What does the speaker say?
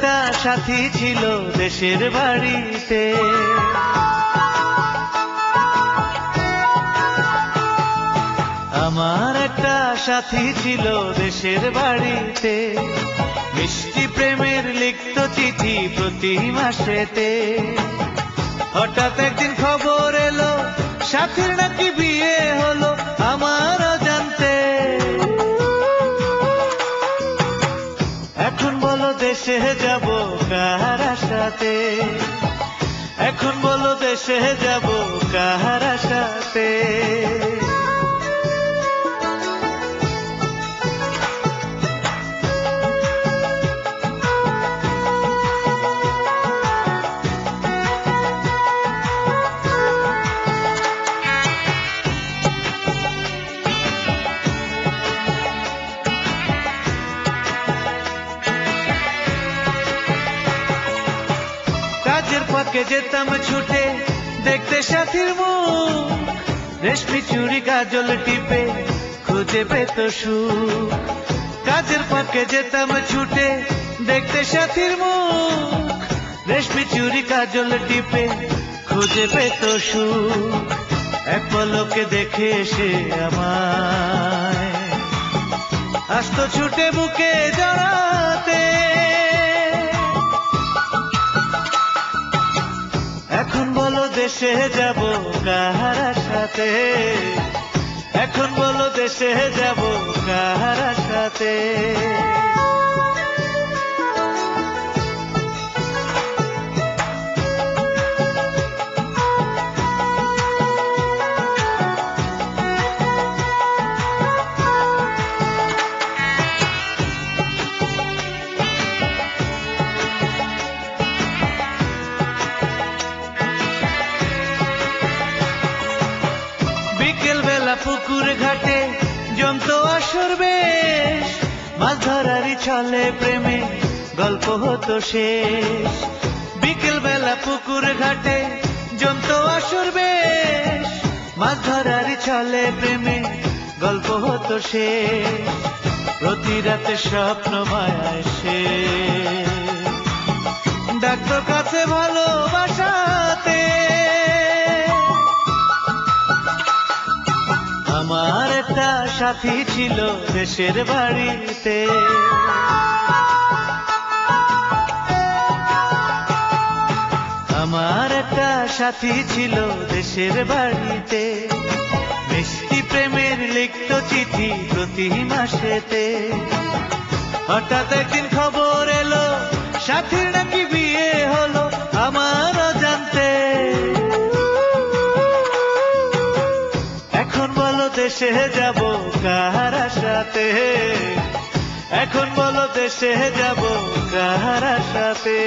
একটা সাথী ছিল দেশের বাড়িতে। আমার একটা সাথী ছিল দেশের বাড়িতে, মিষ্টি প্রেমের লিখত চিঠি প্রতি মাসেতে। হঠাৎ একদিন খবর এলো সাথীর নাকি বিয়ে হলো আমার অজান্তে। এখন বলো দেশে যাব কার আশাতে, এখন বলো দেশে যাব কার আশাতে। কাজের ফাঁকে যেতাম ছুটে দেখতে সাথীর মুখ, রেশমি চুড়ি কাজল টিপে খুঁজে পেত সুখ। কাজের ফাঁকে যেতাম ছুটে দেখতে সাথীর মুখ, রেশমি চুড়ি কাজল টিপে খুঁজে পেত সুখ। এক পলকে দেখে এসে আমায় আসতো ছুটে বুকে জড়াতে। এখন বলো দেশে যাব কার আশাতে, এখন বলো দেশে যাব কার আশাতে। বিকেল বেলা পুকুর ঘাটে জমতো আসর বেশ, মাছ ধরারই ছলে প্রেমে গল্প হতো শেষ। বিকেল বেলা পুকুর ঘাটে জমতো আসর বেশ, মাছ ধরারই ছলে প্রেমে গল্প হতো শেষ। প্রতি রাতে স্বপ্ন মায়ায় সে ডাক্তার কাছে ভালোবাসাতে। আমার একটা সাথী ছিল দেশের বাড়িতে, আমার একটা সাথী ছিল দেশের বাড়িতে, মিষ্টি প্রেমের লিখত চিঠি প্রতি মাসেতে। হঠাৎ একদিন খবর এলো সাথীর নাকি বিয়ে হলো আমার অজান্তে। এখন বলো দেশে যাব কার আশাতে, এখন বলো দেশে যাব কার আশাতে।